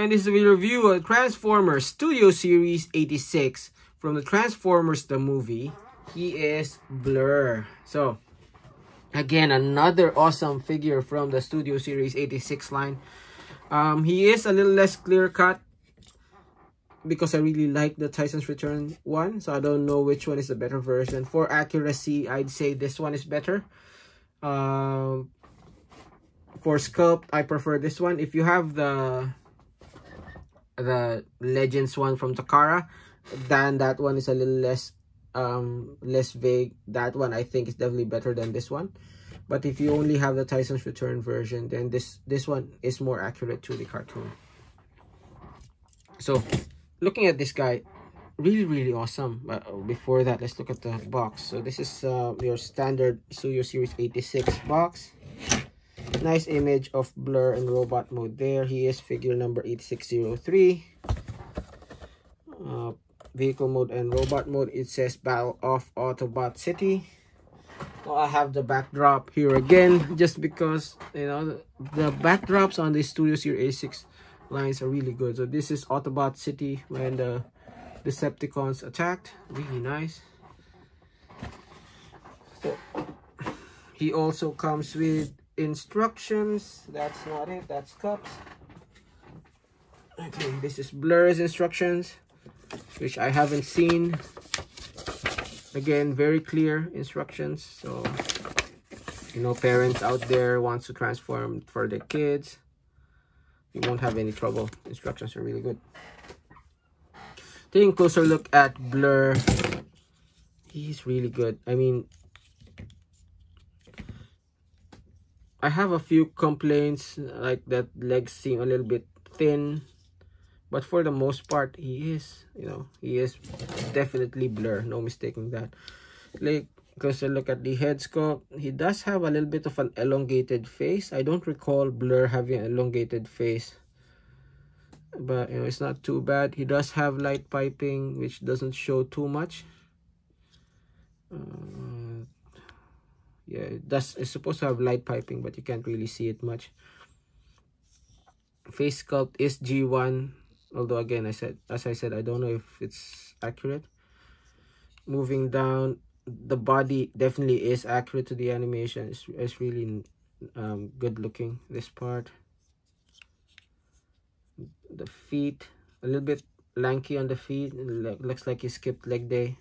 And this will review a Transformers Studio Series 86 from the Transformers the movie. He is Blurr. So again, another awesome figure from the Studio Series 86 line. He is a little less clear cut because I really like the Tyson's Return one, so I don't know which one is the better version. For accuracy, I'd say this one is better. For sculpt, I prefer this one. If you have the Legends one from Takara, then that one is a little less vague. That one I think is definitely better than this one. But if you only have the Tyson's Return version, then this one is more accurate to the cartoon. So looking at this guy, really awesome. But before that, let's look at the box. So this is your standard Studio Series 86 box. Nice image of Blurr in robot mode there. He is figure number 8603. Vehicle mode and robot mode, it says Battle of Autobot City. Now I have the backdrop here again, just because, you know, the backdrops on the Studio Series 86 lines are really good. So this is Autobot City when the Decepticons attacked. Really nice. So he also comes with instructions. That's not it, that's cups. Okay, this is Blurr's instructions, which I haven't seen. Again, very clear instructions. So, you know, parents out there wants to transform for their kids, you won't have any trouble. Instructions are really good. Taking a closer look at Blurr, he's really good. I mean, I have a few complaints, like that legs seem a little bit thin, but for the most part, he is, you know, he is definitely Blurr, no mistaking that. Like, because I look at the head sculpt, he does have a little bit of an elongated face. I don't recall Blurr having an elongated face, but you know, it's not too bad. He does have light piping, which doesn't show too much. Yeah, it's supposed to have light piping, but you can't really see it much. Face sculpt is G1, although again, as I said, I don't know if it's accurate. Moving down, the body definitely is accurate to the animation. It's really good looking, this part. The feet, a little bit lanky on the feet. It looks like he skipped leg day.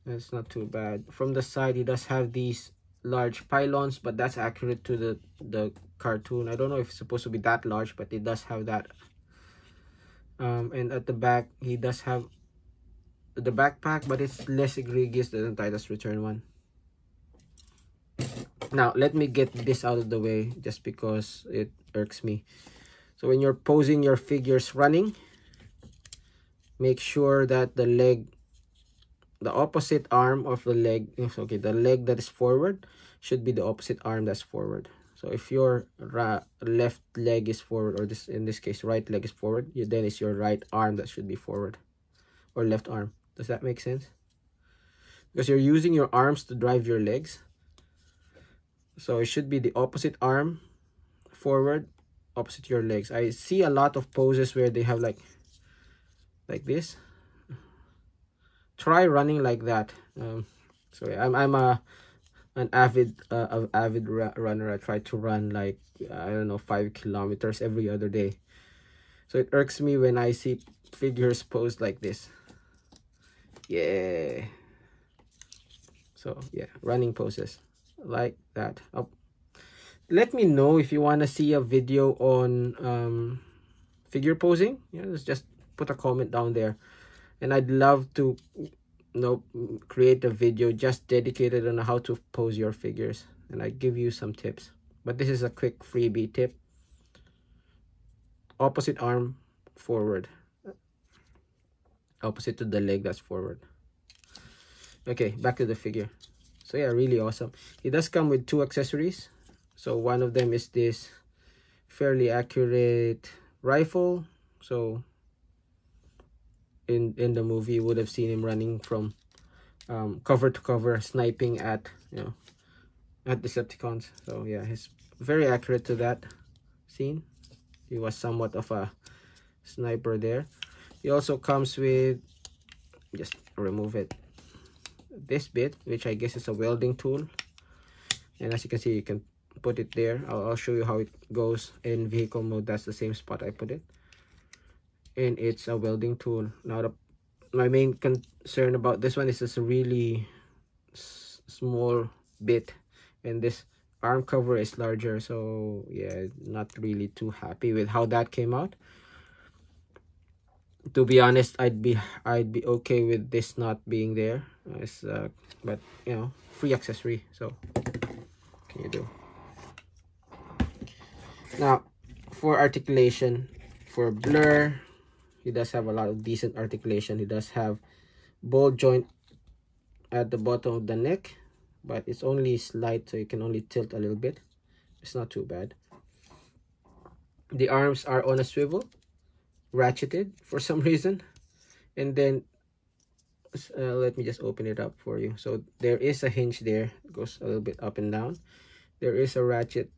It's not too bad. From the side, he does have these large pylons, but that's accurate to the cartoon. I don't know if it's supposed to be that large, but it does have that. And at the back, he does have the backpack, but it's less egregious than the Untitled Return one. Now, let me get this out of the way, just because it irks me. So when you're posing your figures running, make sure that the opposite arm of the leg, okay, the leg that is forward should be the opposite arm that's forward. So if your left leg is forward, or in this case right leg is forward, then it's your right arm that should be forward, or left arm. Does that make sense? Because you're using your arms to drive your legs, so it should be the opposite arm forward, opposite your legs. I see a lot of poses where they have like this. Try running like that. Sorry, I'm an avid runner. I try to run like, I don't know, 5 kilometers every other day. So it irks me when I see figures posed like this. Yeah. So yeah, running poses like that. Let me know if you want to see a video on figure posing. Yeah, just put a comment down there. And I'd love to, you know, create a video just dedicated on how to pose your figures. And I give you some tips. But this is a quick freebie tip. Opposite arm forward. Opposite to the leg that's forward. Okay, back to the figure. So yeah, really awesome. It does come with 2 accessories. So one of them is this fairly accurate rifle. So in the movie, you would have seen him running from cover to cover, sniping at, you know, at Decepticons. So yeah, he's very accurate to that scene. He was somewhat of a sniper there. He also comes with, just remove it, this bit, which I guess is a welding tool. And as you can see, you can put it there. I'll show you how it goes in vehicle mode. That's the same spot I put it. And it's a welding tool. Now my main concern about this one is it's a really small bit, and this arm cover is larger, so yeah, not really too happy with how that came out. To be honest, I'd be okay with this not being there. But you know, free accessory, so what can you do? Now for articulation, for Blurr, he does have a lot of decent articulation. He does have ball joint at the bottom of the neck, but it's only slight, so you can only tilt a little bit. It's not too bad. The arms are on a swivel, ratcheted for some reason. And then let me just open it up for you. So there is a hinge there, it goes a little bit up and down. There is a ratchet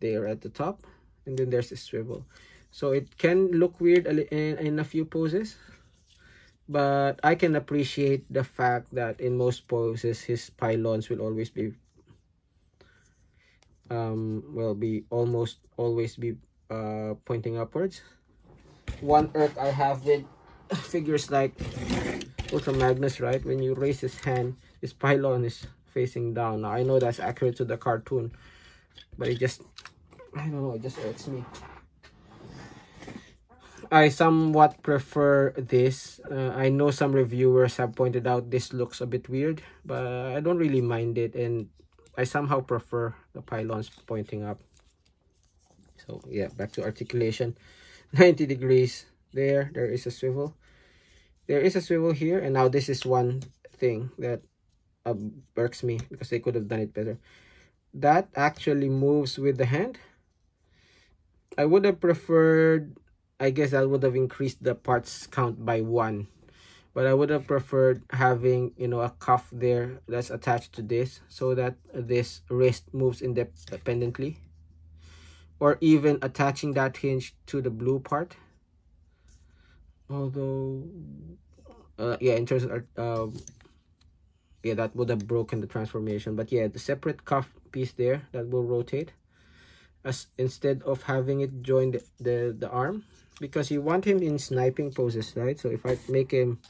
there at the top, and then there's a swivel. So it can look weird in a few poses, but I can appreciate the fact that in most poses his pylons will always be almost always be pointing upwards. One irk I have with figures like Ultra Magnus, right? When you raise his hand, his pylon is facing down. Now I know that's accurate to the cartoon, but it just, I don't know, it just irks me. I somewhat prefer this. I know some reviewers have pointed out this looks a bit weird, but I don't really mind it, and I somehow prefer the pylons pointing up. So yeah, back to articulation. 90 degrees there. There is a swivel. There is a swivel here, and now this is one thing that irks me because they could have done it better. That actually moves with the hand. I would have preferred, I guess that would have increased the parts count by 1, but I would have preferred having, you know, a cuff there that's attached to this so that this wrist moves independently, or even attaching that hinge to the blue part. Although yeah, in terms of yeah, that would have broken the transformation. But yeah, the separate cuff piece there that will rotate, as instead of having it join the arm, because you want him in sniping poses, right? So if I make him,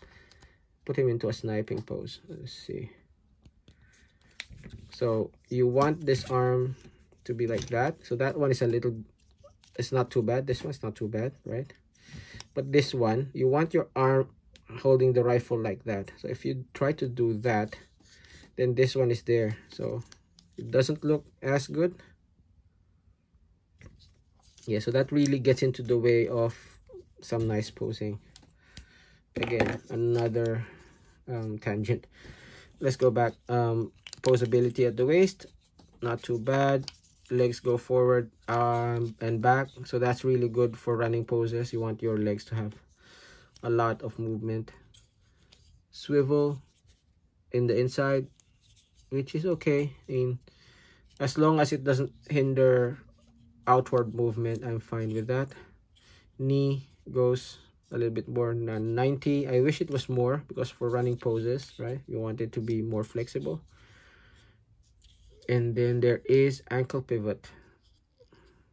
put him into a sniping pose, let's see. So you want this arm to be like that. So that one is a little, it's not too bad. This one's not too bad, right? But this one, you want your arm holding the rifle like that. So if you try to do that, then this one is there, so it doesn't look as good. Yeah, so that really gets into the way of some nice posing. Again, another tangent. Let's go back. Posability at the waist, not too bad. Legs go forward and back, so that's really good for running poses. You want your legs to have a lot of movement. Swivel in the inside, which is okay. I mean, as long as it doesn't hinder outward movement, I'm fine with that. Knee goes a little bit more than 90. I wish it was more, because for running poses, right, you want it to be more flexible. And then there is ankle pivot.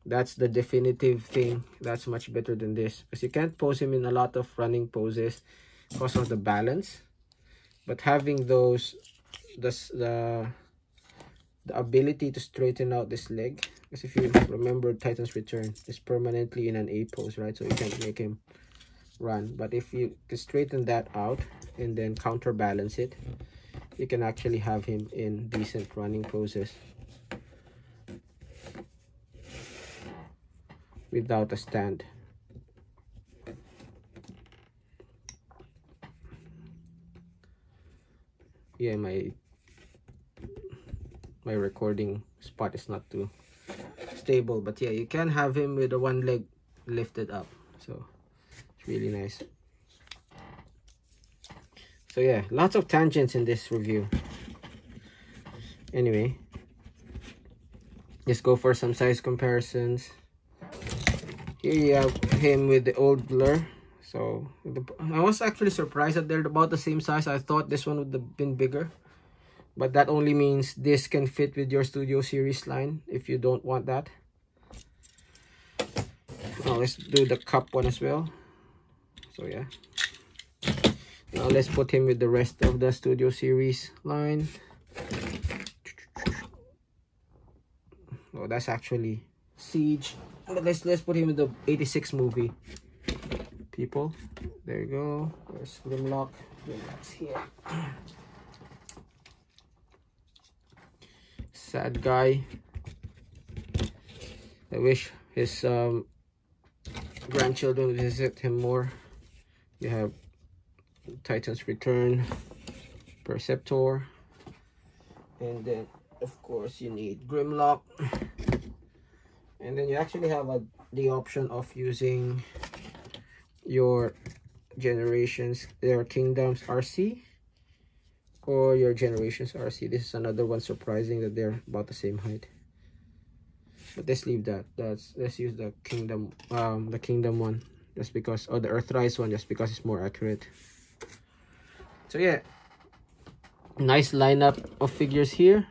That's the definitive thing. That's much better than this, because you can't pose him in a lot of running poses because of the balance. But having those, the ability to straighten out this leg, because if you remember, Titan's Return is permanently in an A pose, right? So you can't make him run. But if you can straighten that out and then counterbalance it, you can actually have him in decent running poses without a stand. Yeah, my recording spot is not too stable, but yeah, you can have him with the one leg lifted up, so it's really nice. So yeah, lots of tangents in this review. Anyway, let's go for some size comparisons. Here you have him with the old Blurr. So I was actually surprised that they're about the same size. I thought this one would have been bigger, but that only means this can fit with your Studio Series line if you don't want that. Now let's do the cup one as well. So yeah, now let's put him with the rest of the Studio Series line. Oh, that's actually Siege, but let's put him with the 86 movie people. There you go. There's Grimlock. Grimlock's here. Sad guy. I wish his grandchildren would visit him more. You have Titan's Return, Perceptor, and then of course you need Grimlock, and then you actually have the option of using your Generations, their Kingdoms RC, or your Generations RC. This is another one surprising that they're about the same height. But let's leave that. Let's use the Kingdom one just because, or the Earthrise one just because it's more accurate. So yeah, nice lineup of figures here.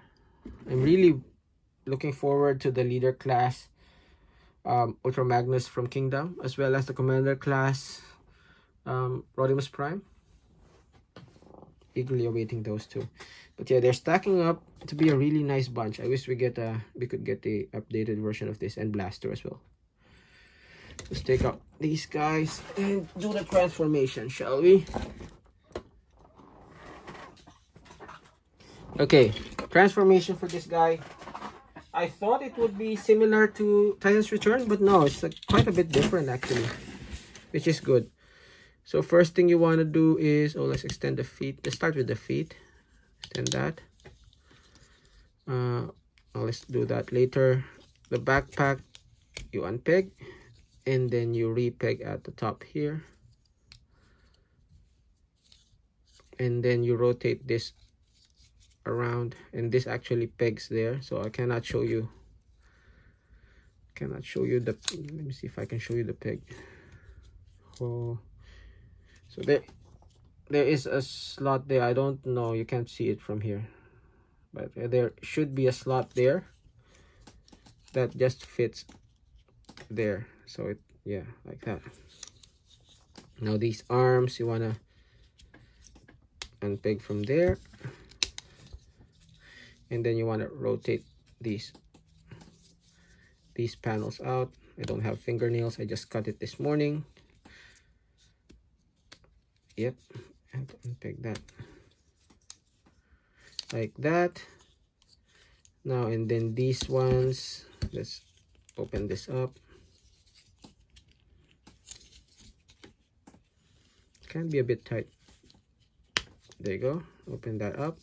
I'm really looking forward to the leader class Ultra Magnus from Kingdom, as well as the commander class Rodimus Prime. Eagerly awaiting those two. But yeah, they're stacking up to be a really nice bunch. I wish we could get the updated version of this, and Blaster as well. Let's take out these guys and do the transformation, shall we? Okay, transformation for this guy. I thought it would be similar to Titan's Return, but no, it's quite a bit different actually, which is good. So first thing you want to do is, let's extend the feet. Let's start with the feet. Extend that. Let's do that later. The backpack, you unpeg, and then you repeg at the top here. And then you rotate this around, and this actually pegs there, so I cannot show you the, let me see if I can show you the peg. So there is a slot there. I don't know, you can't see it from here, but there should be a slot there that just fits there. So it, yeah, like that. Now these arms, you want to unpeg from there, and then you want to rotate these panels out. I don't have fingernails, I just cut it this morning. Yep, I have to unpeg that like that. Now, and then these ones, let's open this up. Can be a bit tight. There you go, open that up.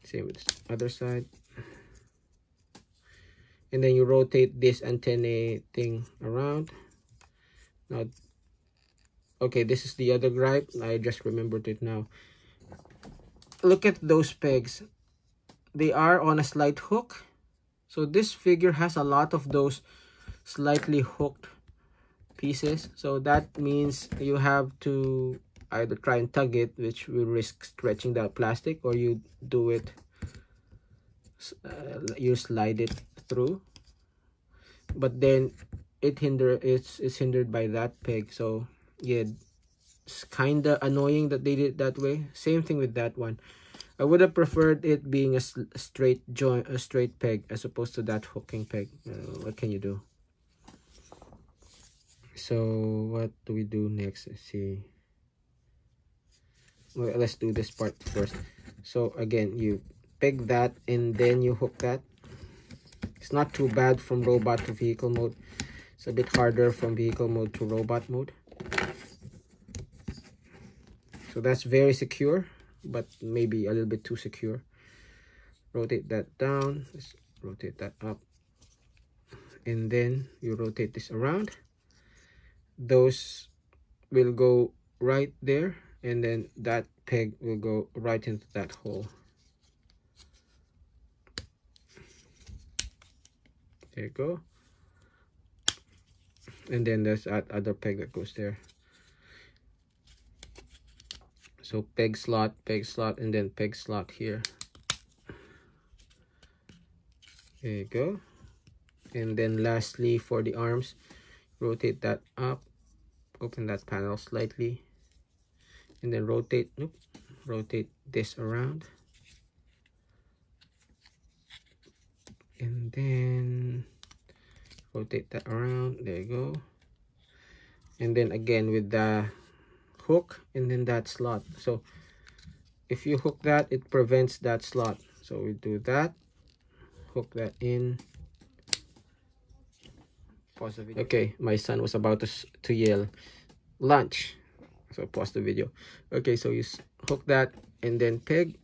Same with this other side. And then you rotate this antennae thing around. Now, okay, this is the other gripe. I just remembered it now. Look at those pegs. They are on a slight hook. So this figure has a lot of those slightly hooked pieces. So that means you have to either try and tug it, which will risk stretching the plastic, or you do it, you slide it through. But then it's hindered by that peg. So yeah, it's kind of annoying that they did it that way. Same thing with that one. I would have preferred it being a straight joint, a straight peg, as opposed to that hooking peg. What can you do? So what do we do next? Let's see. Well, let's do this part first. So again, you peg that and then you hook that. It's not too bad from robot to vehicle mode. It's a bit harder from vehicle mode to robot mode. So that's very secure, but maybe a little bit too secure. Rotate that down. Let's rotate that up. And then you rotate this around. Those will go right there, and then that peg will go right into that hole. There you go. and then there's that other peg that goes there. So peg slot, and then peg slot here. There you go. And then lastly, for the arms, rotate that up, open that panel slightly, and then rotate this around, and then rotate that around. There you go. And then again with the hook, and then that slot. So if you hook that, it prevents that slot. So we do that, hook that in. Pause the video. Okay, my son was about to yell lunch, so pause the video. Okay, so you hook that and then peg,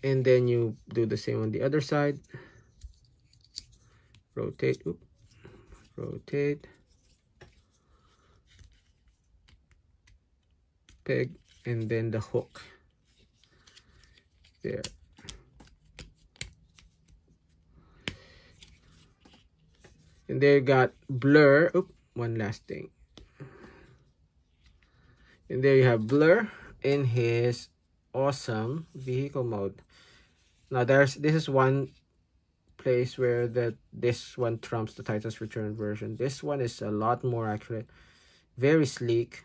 and then you do the same on the other side. Rotate, rotate, peg, and then the hook there. And there you got Blurr. One last thing. And there you have Blurr in his awesome vehicle mode. Now this is one place where this one trumps the Titans Return version. This one is a lot more accurate, very sleek,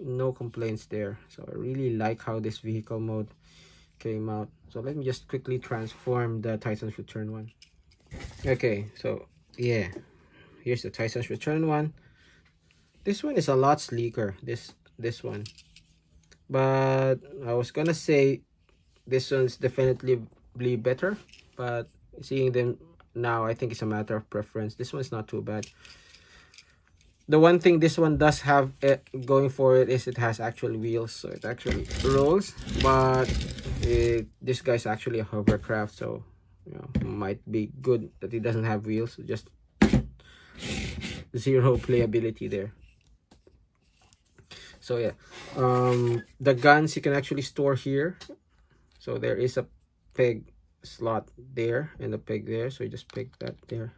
no complaints there. So I really like how this vehicle mode came out. So let me just quickly transform the Titans Return one. Okay, so yeah, here's the Titans Return one. This one is a lot sleeker, this one, but I was gonna say this one's definitely better, but seeing them now, I think it's a matter of preference. This one's not too bad. The one thing this one does have going for it is it has actual wheels, so it actually rolls, but this guy's actually a hovercraft, so you know, might be good that it doesn't have wheels. So just zero playability there. So yeah, the guns you can actually store here. So there is a peg slot there and a peg there, so you just peg that there.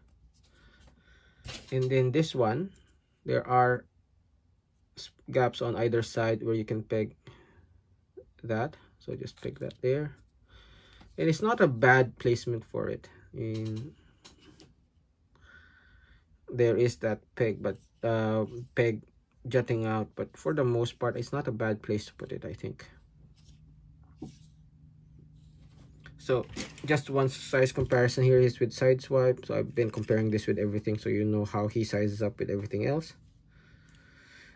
And then this one, there are gaps on either side where you can peg that, so just peg that there. And it's not a bad placement for it. There is that peg, but peg jutting out, but for the most part it's not a bad place to put it, I think. So just one size comparison here is with side swipe. So I've been comparing this with everything, so you know how he sizes up with everything else.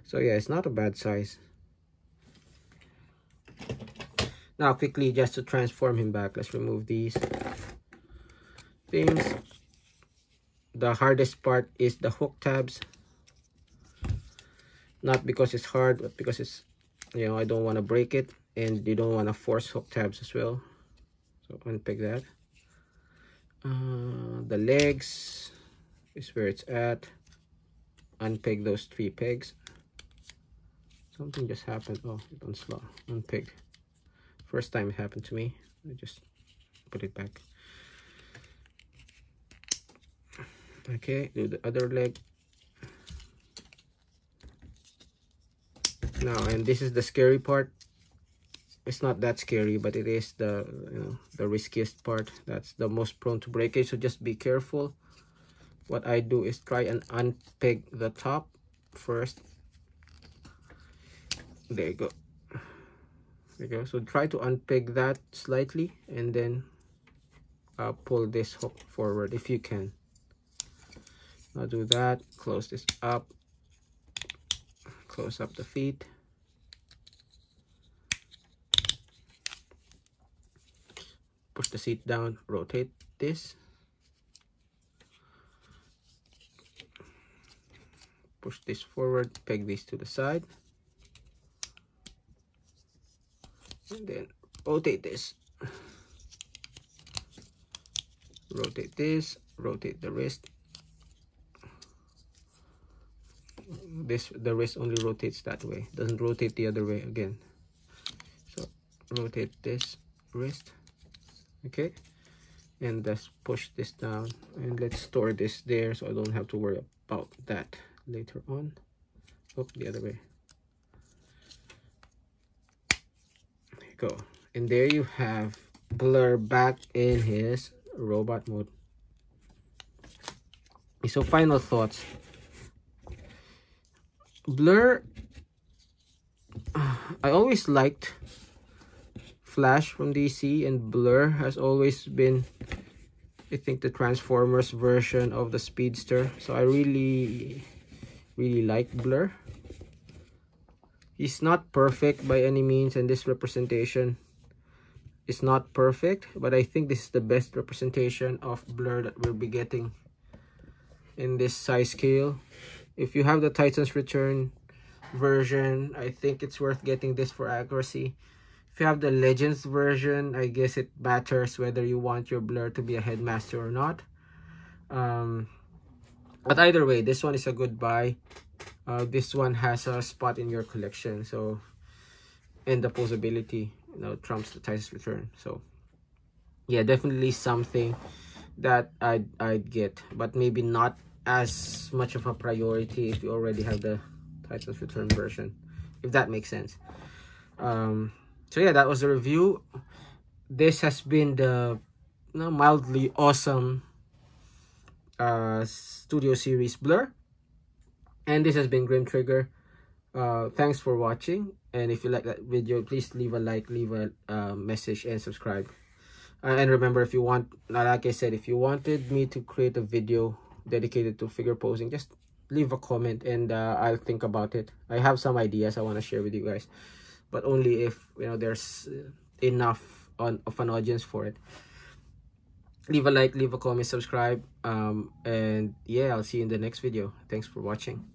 So yeah, it's not a bad size. Now quickly, just to transform him back, let's remove these things. The hardest part is the hook tabs. Not because it's hard, but because it's, you know, I don't want to break it, and you don't want to force hook tabs as well. So unpeg that. The legs is where it's at. Unpeg those 3 pegs. Something just happened. Oh, it unpegged. First time it happened to me. I just put it back. Okay, do the other leg. Now, and this is the scary part. It's not that scary, but it is the, you know, the riskiest part. That's the most prone to breakage, so just be careful. What I do is try and unpeg the top first. There you go. There you go. So try to unpeg that slightly, and then pull this hook forward if you can. Now do that. Close this up. Close up the feet. Push the seat down, rotate this. Push this forward, peg these to the side. And then rotate this. Rotate this, rotate the wrist. The wrist only rotates that way, doesn't rotate the other way again. So rotate this wrist. Okay, and let's push this down, and let's store this there so I don't have to worry about that later on. Oh, the other way. There you go. And there you have Blurr back in his robot mode. So final thoughts. Blurr, I always liked Flash from DC, and Blurr has always been, I think, the Transformers version of the Speedster. So I really like Blurr. He's not perfect by any means, and this representation is not perfect, but I think this is the best representation of Blurr that we'll be getting in this size scale. If you have the Titans Return version, I think it's worth getting this for accuracy. If you have the Legends version, I guess it matters whether you want your Blurr to be a headmaster or not. But either way, this one is a good buy. This one has a spot in your collection, so, and the Posability, you know, trumps the Titans Return. So yeah, definitely something that I'd get, but maybe not as much of a priority if you already have the Titans Return version, if that makes sense. So yeah, that was the review. This has been the, you know, mildly awesome studio series Blurr, and this has been Grimtrigger. Thanks for watching, and if you like that video, please leave a like, leave a message, and subscribe. And remember, if you want, like I said, if you wanted me to create a video dedicated to figure posing, just leave a comment, and I'll think about it. I have some ideas I want to share with you guys, but only if, you know, there's enough of an audience for it. Leave a like, leave a comment, subscribe, and yeah, I'll see you in the next video. Thanks for watching.